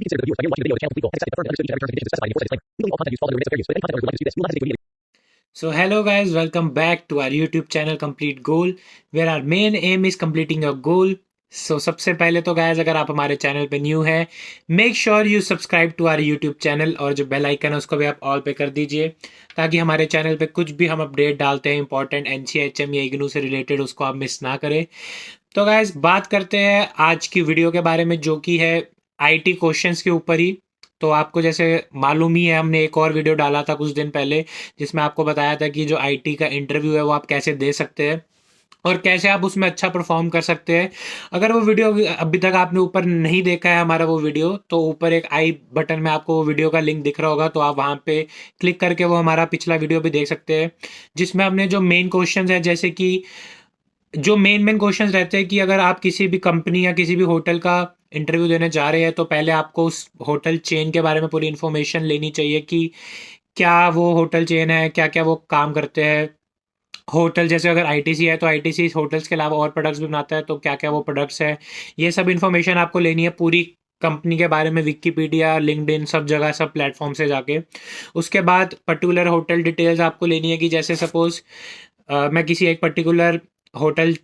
consider the viewer by watching the video of the channel complete goal. Accept the further understood each other terms and conditions specified before this disclaimer. Legally, all content used follow the rules of fair use. If any content or language is used, we will not hesitate to remove it. So hello guys, welcome back to our YouTube channel Complete Goal, where our main aim is completing your goal. So सबसे पहले तो guys, अगर आप हमारे channel पे new है, make sure you subscribe to our YouTube channel और जो बेल आइकन है उसको भी आप ऑल पे कर दीजिए, ताकि हमारे चैनल पे कुछ भी हम अपडेट डालते हैं इंपॉर्टेंट एनसीएचएम या इग्नू से रिलेटेड, उसको आप मिस ना करें। तो गाइस बात करते हैं आज की वीडियो के बारे में, जो कि है आईटी क्वेश्चंस के ऊपर ही। तो आपको जैसे मालूम ही है, हमने एक और वीडियो डाला था कुछ दिन पहले, जिसमें आपको बताया था कि जो आईटी का इंटरव्यू है वो आप कैसे दे सकते हैं और कैसे आप उसमें अच्छा परफॉर्म कर सकते हैं। अगर वो वीडियो अभी तक आपने ऊपर नहीं देखा है हमारा वो वीडियो, तो ऊपर एक आई बटन में आपको वो वीडियो का लिंक दिख रहा होगा, तो आप वहाँ पे क्लिक करके वो हमारा पिछला वीडियो भी देख सकते हैं, जिसमें हमने जो मेन क्वेश्चन है, जैसे कि जो मेन क्वेश्चंस रहते हैं कि अगर आप किसी भी कंपनी या किसी भी होटल का इंटरव्यू देने जा रहे हैं, तो पहले आपको उस होटल चेन के बारे में पूरी इन्फॉर्मेशन लेनी चाहिए कि क्या वो होटल चेन है, क्या क्या वो काम करते हैं। होटल जैसे अगर आईटीसी है तो आईटीसी होटल्स के अलावा और प्रोडक्ट्स भी बनाता है, तो क्या क्या वो प्रोडक्ट्स है, ये सब इन्फॉर्मेशन आपको लेनी है पूरी कंपनी के बारे में, विकिपीडिया, लिंक्डइन, सब जगह, सब प्लेटफॉर्म से जाके। उसके बाद पर्टिकुलर होटल डिटेल्स आपको लेनी है कि जैसे सपोज मैं किसी एक पर्टिकुलर होटल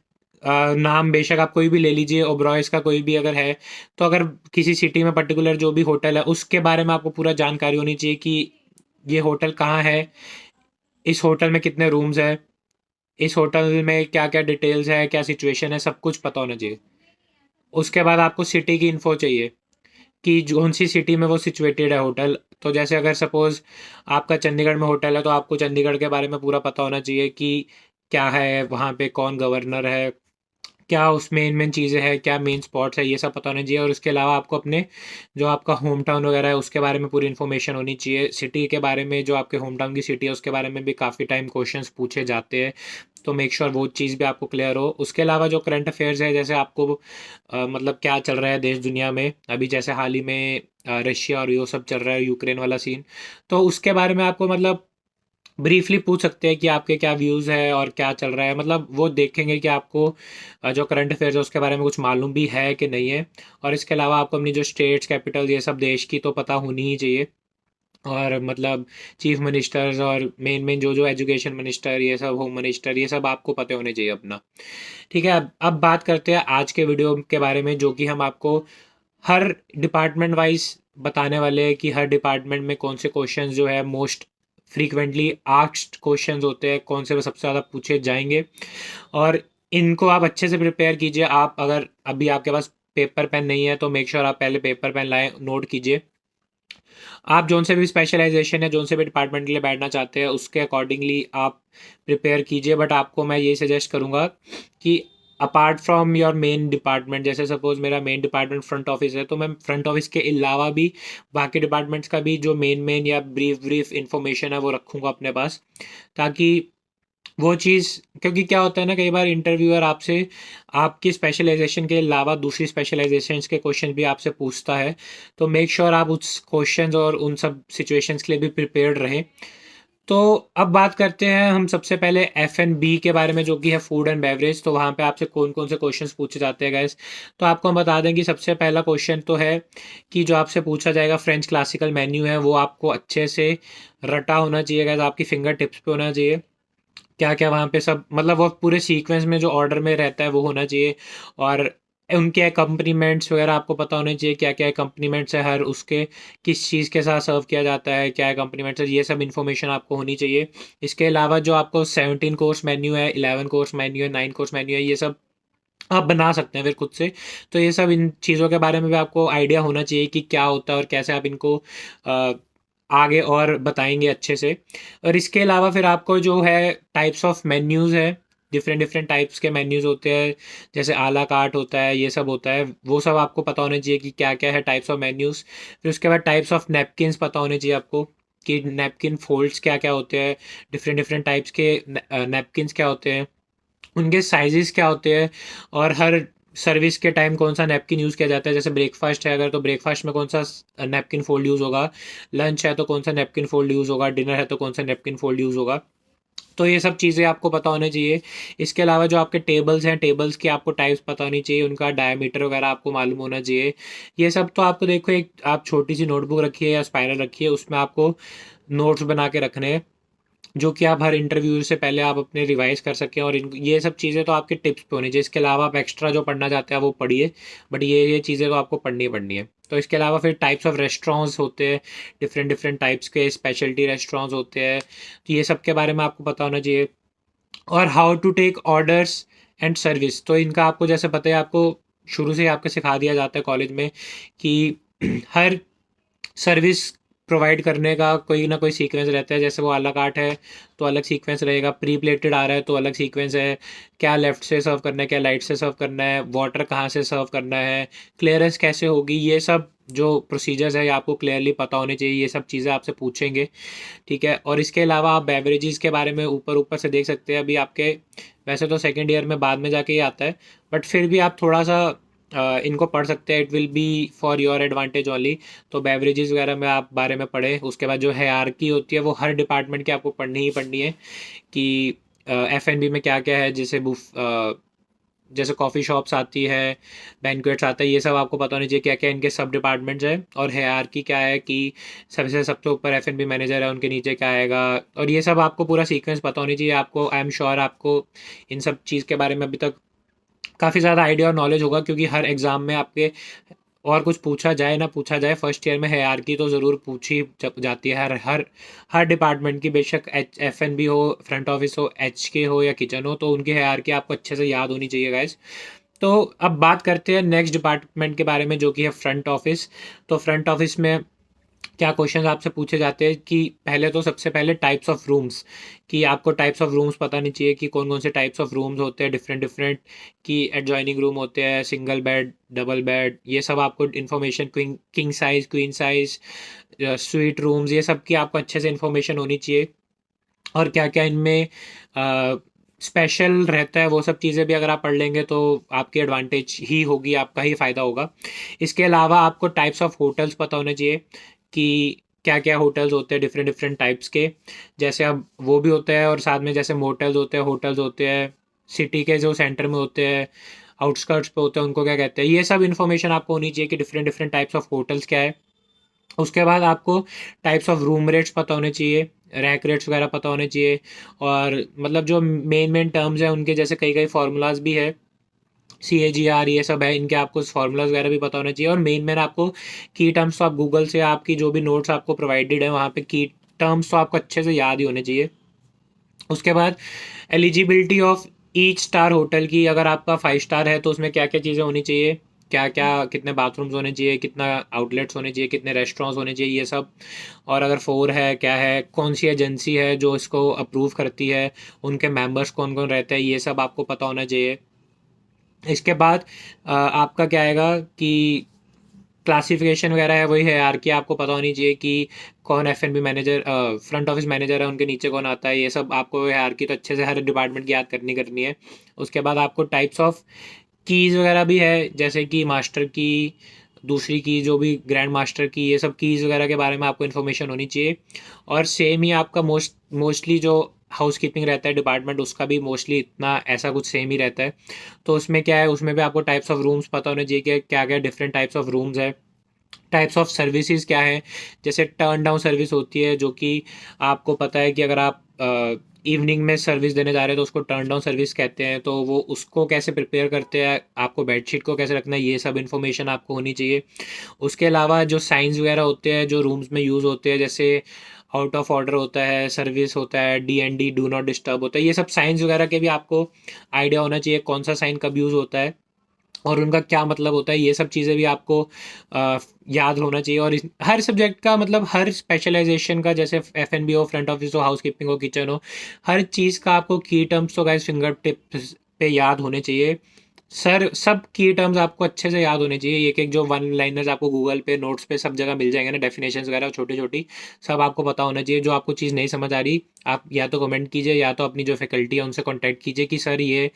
नाम बेशक आप कोई भी ले लीजिए, ओबरॉयस का कोई भी अगर है, तो अगर किसी सिटी में पर्टिकुलर जो भी होटल है उसके बारे में आपको पूरा जानकारी होनी चाहिए कि ये होटल कहाँ है, इस होटल में कितने रूम्स है, इस होटल में क्या क्या डिटेल्स है, क्या सिचुएशन है, सब कुछ पता होना चाहिए। उसके बाद आपको सिटी की इन्फो चाहिए कि कौन सी सिटी में वो सिचुएटेड है होटल। तो जैसे अगर सपोज आपका चंडीगढ़ में होटल है, तो आपको चंडीगढ़ के बारे में पूरा पता होना चाहिए कि क्या है वहाँ पे, कौन गवर्नर है, क्या उस मेन चीज़ें हैं, क्या मेन स्पॉट्स है, ये सब पता होना चाहिए। और उसके अलावा आपको अपने जो आपका होम टाउन वगैरह है उसके बारे में पूरी इन्फॉर्मेशन होनी चाहिए। सिटी के बारे में, जो आपके होम टाउन की सिटी है उसके बारे में भी काफ़ी टाइम क्वेश्चंस पूछे जाते हैं, तो मेक श्योर वो चीज़ भी आपको क्लियर हो। उसके अलावा जो करंट अफेयर्स है, जैसे आपको मतलब क्या चल रहा है देश दुनिया में अभी, जैसे हाल ही में रशिया और ये सब चल रहा है, यूक्रेन वाला सीन, तो उसके बारे में आपको मतलब ब्रीफली पूछ सकते हैं कि आपके क्या व्यूज़ है और क्या चल रहा है। मतलब वो देखेंगे कि आपको जो करंट अफेयर्स है उसके बारे में कुछ मालूम भी है कि नहीं है। और इसके अलावा आपको अपनी जो स्टेट्स, कैपिटल, ये सब देश की तो पता होनी ही चाहिए। और मतलब चीफ मिनिस्टर्स और मेन जो जो एजुकेशन मिनिस्टर, ये सब होम मिनिस्टर, ये सब आपको पता होने चाहिए अपना। ठीक है, अब बात करते हैं आज के वीडियो के बारे में, जो कि हम आपको हर डिपार्टमेंट वाइज बताने वाले हैं कि हर डिपार्टमेंट में कौन से क्वेश्चन जो है मोस्ट फ्रीक्वेंटली आस्क्ड क्वेश्चंस होते हैं, कौन से वो सबसे ज़्यादा पूछे जाएंगे, और इनको आप अच्छे से प्रिपेयर कीजिए। आप अगर अभी आपके पास पेपर पेन नहीं है, तो मेक श्योर आप पहले पेपर पेन लाएं, नोट कीजिए। आप जोन से भी स्पेशलाइजेशन है, जोन से भी डिपार्टमेंट के लिए बैठना चाहते हैं, उसके अकॉर्डिंगली आप प्रिपेयर कीजिए। बट आपको मैं ये सजेस्ट करूँगा कि apart from your main department, जैसे सपोज मेरा मेन डिपार्टमेंट फ्रंट ऑफिस है, तो मैं फ्रंट ऑफिस के अलावा भी बाकी डिपार्टमेंट्स का भी जो मेन या ब्रीफ इंफॉर्मेशन है वो रखूँगा अपने पास, ताकि वो चीज़, क्योंकि क्या होता है ना, कई बार इंटरव्यूअर आपसे आपकी स्पेशलाइजेशन के अलावा दूसरी स्पेशलाइजेशंस के क्वेश्चन भी आपसे पूछता है, तो मेक श्योर आप उस क्वेश्चंस और उन सब सिचुएशंस के लिए भी प्रिपेयर्ड रहें। तो अब बात करते हैं हम सबसे पहले एफ एंड बी के बारे में, जो कि है फूड एंड बेवरेज। तो वहाँ पे आपसे कौन कौन से क्वेश्चंस पूछे जाते हैं गाइस, तो आपको हम बता दें कि सबसे पहला क्वेश्चन तो है कि जो आपसे पूछा जाएगा फ्रेंच क्लासिकल मेन्यू है, वो आपको अच्छे से रटा होना चाहिए गाइस, आपकी फिंगर टिप्स पे होना चाहिए। क्या क्या वहाँ पे सब, मतलब वो पूरे सीक्वेंस में जो ऑर्डर में रहता है वो होना चाहिए। और उनके अकम्पनीमेंट्स वगैरह आपको पता होने चाहिए, क्या क्या अकम्पनीमेंट्स है हर उसके, किस चीज़ के साथ सर्व किया जाता है, क्या अकम्पनीमेंट्स है, ये सब इन्फॉर्मेशन आपको होनी चाहिए। इसके अलावा जो आपको 17 कोर्स मेन्यू है, 11 कोर्स मेन्यू है, 9 कोर्स मेन्यू है, ये सब आप बना सकते हैं फिर खुद से। तो ये सब, इन चीज़ों के बारे में भी आपको आइडिया होना चाहिए कि क्या होता है और कैसे आप इनको आगे और बताएंगे अच्छे से। और इसके अलावा फिर आपको जो है टाइप्स ऑफ मेन्यूज़ है, डिफरेंट डिफरेंट टाइप्स के मेन्यूज़ होते हैं, जैसे आला कार्ट होता है, ये सब होता है, वो सब आपको पता होना चाहिए कि क्या क्या है टाइप्स ऑफ मेन्यूज़। फिर उसके बाद टाइप्स ऑफ नैपकिन्स पता होने चाहिए आपको कि नैपकिन फोल्ड्स क्या क्या होते हैं, डिफरेंट डिफरेंट टाइप्स के नैपकिन्स क्या होते हैं, उनके साइजेस क्या होते हैं, और हर सर्विस के टाइम कौन सा नैपकिन यूज़ किया जाता है। जैसे ब्रेकफास्ट है अगर, तो ब्रेकफास्ट में कौन सा नैपकिन फोल्ड यूज़ होगा, लंच है तो कौन सा नैपकिन फोल्ड यूज़ होगा, डिनर है तो कौन सा नैपकिन फोल्ड यूज़ होगा। तो ये सब चीज़ें आपको पता होनी चाहिए। इसके अलावा जो आपके टेबल्स हैं, टेबल्स की आपको टाइप्स पता होनी चाहिए, उनका डायमीटर वगैरह आपको मालूम होना चाहिए। ये सब तो आपको देखो, एक आप छोटी सी नोटबुक रखिए या स्पाइरल रखिए, उसमें आपको नोट्स बना के रखने हैं, जो कि आप हर इंटरव्यू से पहले आप अपने रिवाइज कर सकें। और ये सब चीज़ें तो आपके टिप्स पे होनी चाहिए। इसके अलावा आप एक्स्ट्रा जो पढ़ना चाहते हैं वो पढ़िए, बट ये चीज़ें तो आपको पढ़नी ही पढ़नी है। तो इसके अलावा फिर टाइप्स ऑफ रेस्टोरेंट्स होते हैं, डिफरेंट डिफरेंट टाइप्स के स्पेशलिटी रेस्टोरेंट्स होते हैं, तो ये सब के बारे में आपको पता होना चाहिए। और how to take orders and service, तो इनका आपको जैसे पता है, आपको शुरू से ही आपको सिखा दिया जाता है कॉलेज में कि हर सर्विस प्रोवाइड करने का कोई ना कोई सीक्वेंस रहता है। जैसे वो अलग आर्ट है तो अलग सीक्वेंस रहेगा, प्री प्लेटेड आ रहा है तो अलग सीक्वेंस है, क्या लेफ़्ट से सर्व करना है, क्या राइट से सर्व करना है, वाटर कहाँ से सर्व करना है, क्लियरेंस कैसे होगी, ये सब जो प्रोसीजर्स है ये आपको क्लियरली पता होने चाहिए। ये सब चीज़ें आपसे पूछेंगे, ठीक है। और इसके अलावा आप बेवरेजेस के बारे में ऊपर ऊपर से देख सकते हैं। अभी आपके वैसे तो सेकेंड ईयर में बाद में जाके ही आता है, बट फिर भी आप थोड़ा सा इनको पढ़ सकते हैं। It will be for your advantage only. तो बेवरेजेस वगैरह में आप बारे में पढ़ें। उसके बाद जो हायरार्की होती है वो हर डिपार्टमेंट की आपको पढ़नी ही पढ़नी है कि F&B में क्या क्या है। जैसे कॉफ़ी शॉप्स आती है, बैंक्वेट्स आता है, ये सब आपको पता होनी चाहिए क्या क्या इनके सब डिपार्टमेंट्स हैं। और हायरार्की क्या है कि सबसे ऊपर F&B मैनेजर है, उनके नीचे क्या आएगा, और ये सब आपको पूरा सीक्वेंस पता होनी चाहिए। आपको आई एम श्योर आपको इन सब चीज़ के बारे में अभी तक काफ़ी ज़्यादा आइडिया और नॉलेज होगा, क्योंकि हर एग्ज़ाम में आपके और कुछ पूछा जाए ना पूछा जाए, फर्स्ट ईयर में हायरार्की तो ज़रूर पूछी जाती है हर हर हर डिपार्टमेंट की। बेशक F&B हो, फ्रंट ऑफिस हो, HK हो या किचन हो, तो उनकी हायरार्की आपको अच्छे से याद होनी चाहिए गाइस। तो अब बात करते हैं नेक्स्ट डिपार्टमेंट के बारे में, जो कि है फ्रंट ऑफिस। तो फ्रंट ऑफिस में क्या क्वेश्चंस आपसे पूछे जाते हैं कि पहले तो सबसे पहले टाइप्स ऑफ रूम्स, कि आपको टाइप्स ऑफ रूम्स पता नहीं चाहिए कि कौन कौन से टाइप्स ऑफ रूम्स होते हैं, डिफरेंट डिफरेंट, कि एडजॉइनिंग रूम होते हैं, सिंगल बेड, डबल बेड, ये सब आपको information, king size, queen size, sweet rooms, ये सब की आपको अच्छे से इन्फॉर्मेशन होनी चाहिए। और क्या क्या इनमें स्पेशल रहता है, वो सब चीज़ें भी अगर आप पढ़ लेंगे तो आपकी एडवांटेज ही होगी, आपका ही फ़ायदा होगा। इसके अलावा आपको टाइप्स ऑफ होटल्स पता होने चाहिए कि क्या क्या होटल्स होते हैं, डिफरेंट डिफरेंट टाइप्स के। जैसे अब वो भी होता है, और साथ में जैसे मोटल्स होते हैं, होटल्स होते हैं, सिटी के जो सेंटर में होते हैं, आउटस्कर्ट्स पे होते हैं, उनको क्या कहते हैं, ये सब इन्फॉर्मेशन आपको होनी चाहिए कि different different types of hotels क्या है। उसके बाद आपको टाइप्स ऑफ रूम रेट्स पता होने चाहिए, रैक रेट्स वगैरह पता होने चाहिए। और मतलब जो मेन मेन टर्म्स हैं उनके, जैसे कई कई फार्मूलाज भी है, CAGR, ये सब है, इनके आपको फार्मूलाज वगैरह भी पता होना चाहिए। और मेन मेन आपको की टर्म्स तो आप गूगल से, आपकी जो भी नोट्स आपको प्रोवाइडेड है वहाँ पे की टर्म्स तो आपको अच्छे से याद ही होने चाहिए। उसके बाद eligibility of each star hotel की, अगर आपका 5 स्टार है तो उसमें क्या क्या चीज़ें होनी चाहिए, क्या क्या, कितने बाथरूम्स होने चाहिए, कितना आउटलेट्स होने चाहिए, कितने रेस्टोरेंट्स होने चाहिए, ये सब। और अगर 4 है क्या है, कौन सी एजेंसी है जो इसको अप्रूव करती है, उनके मेंबर्स कौन कौन रहते हैं, ये सब आपको पता होना चाहिए। इसके बाद आपका क्या आएगा कि क्लासिफिकेशन वगैरह है, वही है यार, कि आपको पता होनी चाहिए कि कौन F&B manager, front office manager है, उनके नीचे कौन आता है, ये सब आपको यार की तो अच्छे से हर डिपार्टमेंट की याद करनी है। उसके बाद आपको टाइप्स ऑफ कीज़ वगैरह भी है, जैसे कि मास्टर की, दूसरी की, जो भी ग्रैंड मास्टर की, ये सब कीज़ वगैरह के बारे में आपको इन्फॉर्मेशन होनी चाहिए। और सेम ही आपका मोस्टली जो हाउस कीपिंग रहता है डिपार्टमेंट, उसका भी मोस्टली इतना ऐसा कुछ सेम ही रहता है। तो उसमें क्या है, उसमें भी आपको टाइप्स ऑफ रूम्स पता होने चाहिए कि क्या क्या डिफरेंट टाइप्स ऑफ रूम्स है। टाइप्स ऑफ सर्विसेज क्या है, जैसे टर्न डाउन सर्विस होती है, जो कि आपको पता है कि अगर आप इवनिंग में सर्विस देने जा रहे हैं तो उसको टर्न डाउन सर्विस कहते हैं। तो वो उसको कैसे प्रिपेयर करते हैं, आपको बेडशीट को कैसे रखना है, ये सब इन्फॉर्मेशन आपको होनी चाहिए। उसके अलावा जो साइंस वगैरह होते हैं जो रूम्स में यूज़ होते हैं, जैसे आउट ऑफ ऑर्डर होता है, सर्विस होता है, DND, डू नॉट डिस्टर्ब होता है, ये सब साइंस वगैरह के भी आपको आइडिया होना चाहिए, कौन सा साइन कब यूज़ होता है और उनका क्या मतलब होता है। ये सब चीज़ें भी आपको याद होना चाहिए। और हर सब्जेक्ट का मतलब, हर स्पेशलाइजेशन का, जैसे F&B हो, फ्रंट ऑफिस हो, हाउस कीपिंग हो, किचन हो, हर चीज़ का आपको की टर्म्स तो गाइस फिंगर टिप्स पे याद होने चाहिए। सर सब की टर्म्स आपको अच्छे से याद होने चाहिए। एक एक जो वन लाइनर्स आपको गूगल पे, नोट्स पे सब जगह मिल जाएंगे ना, डेफिनेशंस वगैरह छोटी छोटी, सब आपको पता होना चाहिए। जो आपको चीज़ नहीं समझ आ रही, आप या तो कमेंट कीजिए या तो अपनी जो फैकल्टी है उनसे कॉन्टैक्ट कीजिए कि सर ये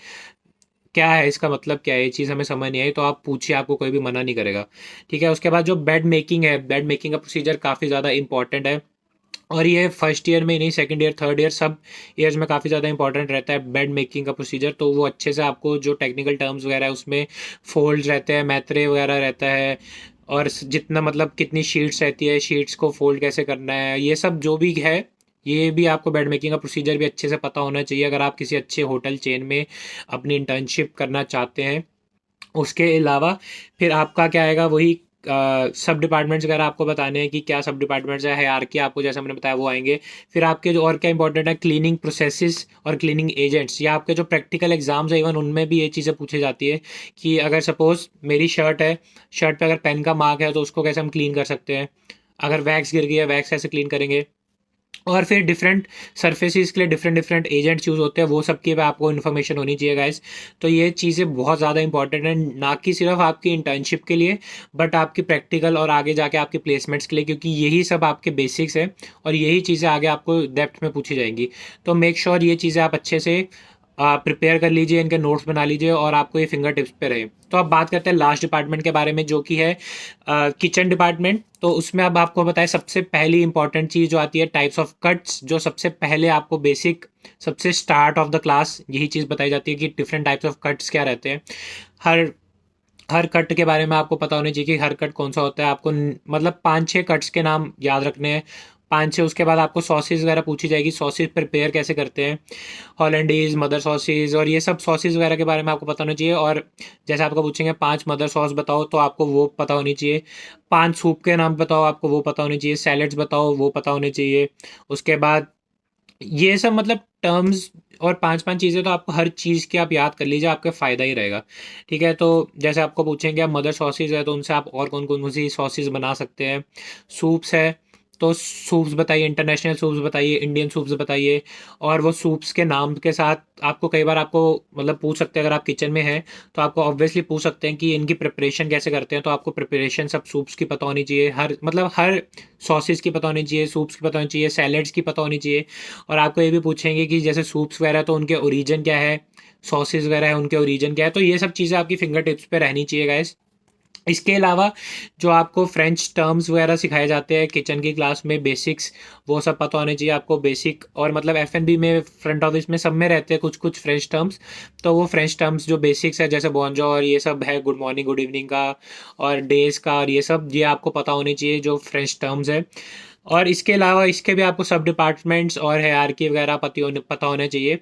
क्या है, इसका मतलब क्या है, ये चीज़ हमें समझ नहीं आई, तो आप पूछिए, आपको कोई भी मना नहीं करेगा, ठीक है। उसके बाद जो बेड मेकिंग है, बेड मेकिंग का प्रोसीजर काफ़ी ज़्यादा इंपॉर्टेंट है। और ये फर्स्ट ईयर में ही नहीं, सेकंड ईयर, थर्ड ईयर, सब ईयर्स में काफ़ी ज़्यादा इंपॉर्टेंट रहता है बेड मेकिंग का प्रोसीजर। तो वो अच्छे से आपको जो टेक्निकल टर्म्स वगैरह है उसमें फोल्ड्स रहते हैं, मैत्रे वगैरह रहता है, और जितना मतलब कितनी शीट्स रहती है, शीट्स को फोल्ड कैसे करना है, ये सब जो भी है, ये भी आपको बेड मेकिंग का प्रोसीजर भी अच्छे से पता होना चाहिए अगर आप किसी अच्छे होटल चेन में अपनी इंटर्नशिप करना चाहते हैं। उसके अलावा फिर आपका क्या आएगा, वही सब डिपार्टमेंट्स वगैरह आपको बताने हैं कि क्या सब डिपार्टमेंट्स है, हायरार्की आपको जैसे मैंने बताया वो आएंगे। फिर आपके जो और क्या इंपॉर्टेंट है, क्लीनिंग प्रोसेसेस और क्लीनिंग एजेंट्स, या आपके जो प्रैक्टिकल एग्जाम्स है इवन उनमें भी ये चीज़ें पूछी जाती है कि अगर सपोज मेरी शर्ट है, शर्ट पे अगर पेन का मार्क है तो उसको कैसे हम क्लीन कर सकते हैं, अगर वैक्स गिर गई है वैक्स कैसे क्लीन करेंगे, और फिर डिफरेंट सरफेसेस के लिए डिफरेंट डिफरेंट एजेंट्स यूज़ होते हैं, वो सब की भी आपको इन्फॉर्मेशन होनी चाहिए गाइस। तो ये चीज़ें बहुत ज़्यादा इंपॉर्टेंट है, ना कि सिर्फ आपकी इंटर्नशिप के लिए बट आपकी प्रैक्टिकल और आगे जाके आपकी प्लेसमेंट्स के लिए, क्योंकि यही सब आपके बेसिक्स है और यही चीज़ें आगे आपको डेप्थ में पूछी जाएंगी। तो मेक श्योर ये चीज़ें आप अच्छे से प्रिपेयर कर लीजिए, इनके नोट्स बना लीजिए और आपको ये फिंगर टिप्स पे रहे। तो अब बात करते हैं लास्ट डिपार्टमेंट के बारे में, जो कि है किचन डिपार्टमेंट। तो उसमें अब आपको बताएं, सबसे पहली इंपॉर्टेंट चीज़ जो आती है टाइप्स ऑफ कट्स, जो सबसे पहले आपको बेसिक, सबसे स्टार्ट ऑफ द क्लास यही चीज़ बताई जाती है कि डिफरेंट टाइप्स ऑफ कट्स क्या रहते हैं। हर हर कट के बारे में आपको पता होना चाहिए कि हर कट कौन सा होता है। आपको मतलब 5-6 कट्स के नाम याद रखने हैं, 5-6। उसके बाद आपको सॉसेज वगैरह पूछी जाएगी, सॉसेज प्रिपेयर कैसे करते हैं, हॉलैंडीज, मदर सॉसेज, और ये सब सॉसेज वगैरह के बारे में आपको पता होना चाहिए। और जैसे आपको पूछेंगे 5 मदर सॉस बताओ, तो आपको वो पता होनी चाहिए। 5 सूप के नाम बताओ, आपको वो पता होनी चाहिए। सैलेड्स बताओ, वो पता होने चाहिए। उसके बाद ये सब मतलब टर्म्स और 5-5 चीज़ें, तो आपको हर चीज़ की आप याद कर लीजिए, आपका फ़ायदा ही रहेगा। ठीक है, तो जैसे आपको पूछेंगे आप मदर सॉसेज है तो उनसे आप और कौन कौन सी सॉसेज बना सकते हैं। सूप्स है तो सूप्स बताइए, इंटरनेशनल सूप्स बताइए, इंडियन सूप्स बताइए। और वो सूप्स के नाम के साथ आपको कई बार आपको मतलब पूछ सकते हैं, अगर आप किचन में हैं तो आपको ऑब्वियसली पूछ सकते हैं कि इनकी प्रिपरेशन कैसे करते हैं। तो आपको प्रिपरेशन सब सूप्स की पता होनी चाहिए, हर मतलब हर सॉसेज की पता होनी चाहिए, सूप्स की पता होनी चाहिए, सैलेड्स की पता होनी चाहिए। और आपको ये भी पूछेंगे कि जैसे सूप्स वगैरह तो उनके ओरिजिन क्या है, सॉसेज वगैरह है उनके ओरिजिन क्या है। तो ये सब चीज़ें आपकी फिंगर टिप्स पे रहनी चाहिए गाइस। इसके अलावा जो आपको फ्रेंच टर्म्स वगैरह सिखाए जाते हैं किचन की क्लास में, बेसिक्स, वो सब पता होने चाहिए आपको, बेसिक। और मतलब एफ&बी में, फ्रंट ऑफिस में, सब में रहते हैं कुछ कुछ फ्रेंच टर्म्स। तो वो फ्रेंच टर्म्स जो बेसिक्स है, जैसे बोनजो और ये सब है, गुड मॉर्निंग गुड इवनिंग का और डेज का, और ये सब ये आपको पता होने चाहिए जो फ्रेंच टर्म्स है। और इसके अलावा इसके भी आपको सब डिपार्टमेंट्स और हायरार्की वगैरह पता होने चाहिए।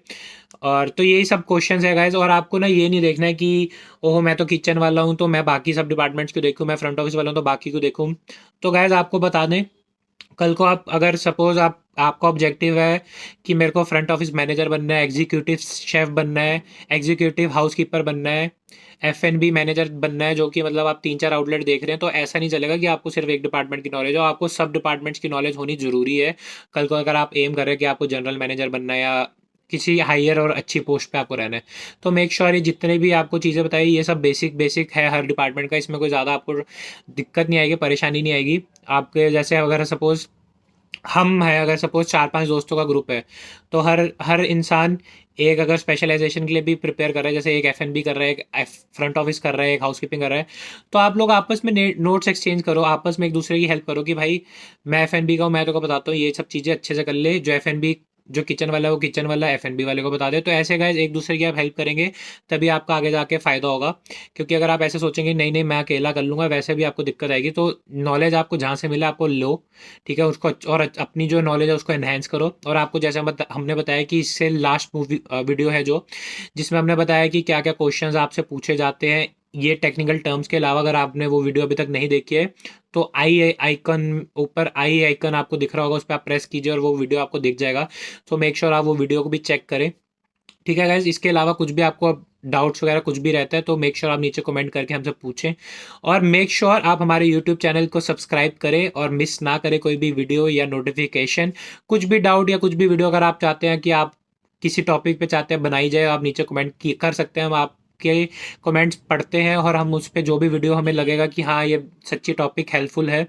और तो यही सब क्वेश्चंस है गाइस। और आपको ना ये नहीं देखना है कि ओहो मैं तो किचन वाला हूँ तो मैं बाकी सब डिपार्टमेंट्स क्यों देखूँ, मैं फ्रंट ऑफिस वाला हूँ तो बाकी क्यों देखूँ। तो गाइस आपको बता दें, कल को आप अगर सपोज आपका ऑब्जेक्टिव है कि मेरे को फ्रंट ऑफिस मैनेजर बनना है, एग्जीक्यूटिव शेफ बनना है, एग्जीक्यूटिव हाउसकीपर बनना है, F&B मैनेजर बनना है, जो कि मतलब आप 3-4 आउटलेट देख रहे हैं, तो ऐसा नहीं चलेगा कि आपको सिर्फ एक डिपार्टमेंट की नॉलेज हो, आपको सब डिपार्टमेंट्स की नॉलेज होनी जरूरी है। कल को अगर आप एम कर रहे हैं कि आपको जनरल मैनेजर बनना है या किसी हायर और अच्छी पोस्ट पे आपको रहना है, तो मेक श्योर ये जितने भी आपको चीज़ें बताई ये सब बेसिक बेसिक है हर डिपार्टमेंट का। इसमें कोई ज़्यादा आपको दिक्कत नहीं आएगी, परेशानी नहीं आएगी। आपके जैसे अगर सपोज हम है, अगर सपोज 4-5 दोस्तों का ग्रुप है, तो हर हर इंसान एक अगर स्पेशलाइजेशन के लिए भी प्रिपेयर कर रहा है, जैसे एक F&B कर रहा है, एक फ्रंट ऑफिस कर रहा है, एक हाउसकीपिंग कर रहा है, तो आप लोग आपस में नोट्स एक्सचेंज करो, आपस में एक दूसरे की हेल्प करो कि भाई मैं F&B का हूँ, मैं तो को बताता हूँ, ये सब चीज़ें अच्छे से कर ले। जो F&B, जो किचन वाला है वो किचन वाला F&B वाले को बता दे। तो ऐसे गाइस एक दूसरे की आप हेल्प करेंगे तभी आपका आगे जाके फ़ायदा होगा। क्योंकि अगर आप ऐसे सोचेंगे नहीं नहीं मैं अकेला कर लूँगा, वैसे भी आपको दिक्कत आएगी। तो नॉलेज आपको जहाँ से मिले आपको लो, ठीक है, उसको और अपनी जो नॉलेज है उसको एनहेंस करो। और आपको जैसे हमने बताया कि इससे लास्ट मूवी वीडियो है जो, जिसमें हमने बताया कि क्या क्या क्वेश्चंस आपसे पूछे जाते हैं ये टेक्निकल टर्म्स के अलावा। अगर आपने वो वीडियो अभी तक नहीं देखी है तो आई आइकन, ऊपर आई आइकन आपको दिख रहा होगा, उस पर आप प्रेस कीजिए और वो वीडियो आपको दिख जाएगा। तो मेक श्योर आप वो वीडियो को भी चेक करें, ठीक है गाइज। इसके अलावा कुछ भी आपको डाउट्स वगैरह कुछ भी रहता है तो मेक श्योर आप नीचे कमेंट करके हमसे पूछें। और मेक श्योर आप हमारे यूट्यूब चैनल को सब्सक्राइब करें और मिस ना करें कोई भी वीडियो या नोटिफिकेशन। कुछ भी डाउट या कुछ भी वीडियो अगर आप चाहते हैं कि आप किसी टॉपिक पे चाहते हैं बनाई जाए, आप नीचे कमेंट कर सकते हैं, हम आपके कमेंट्स पढ़ते हैं और हम उस पर जो भी वीडियो हमें लगेगा कि हाँ ये सच्ची टॉपिक हेल्पफुल है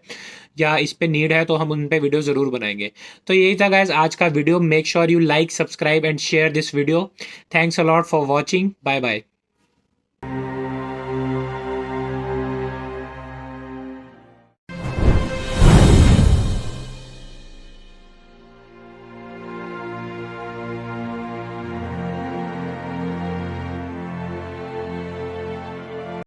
या इस पे नीड है तो हम उन पे वीडियो ज़रूर बनाएंगे। तो यही था गाइज आज का video. Make sure you like, subscribe and share this video. Thanks a lot for watching. Bye bye.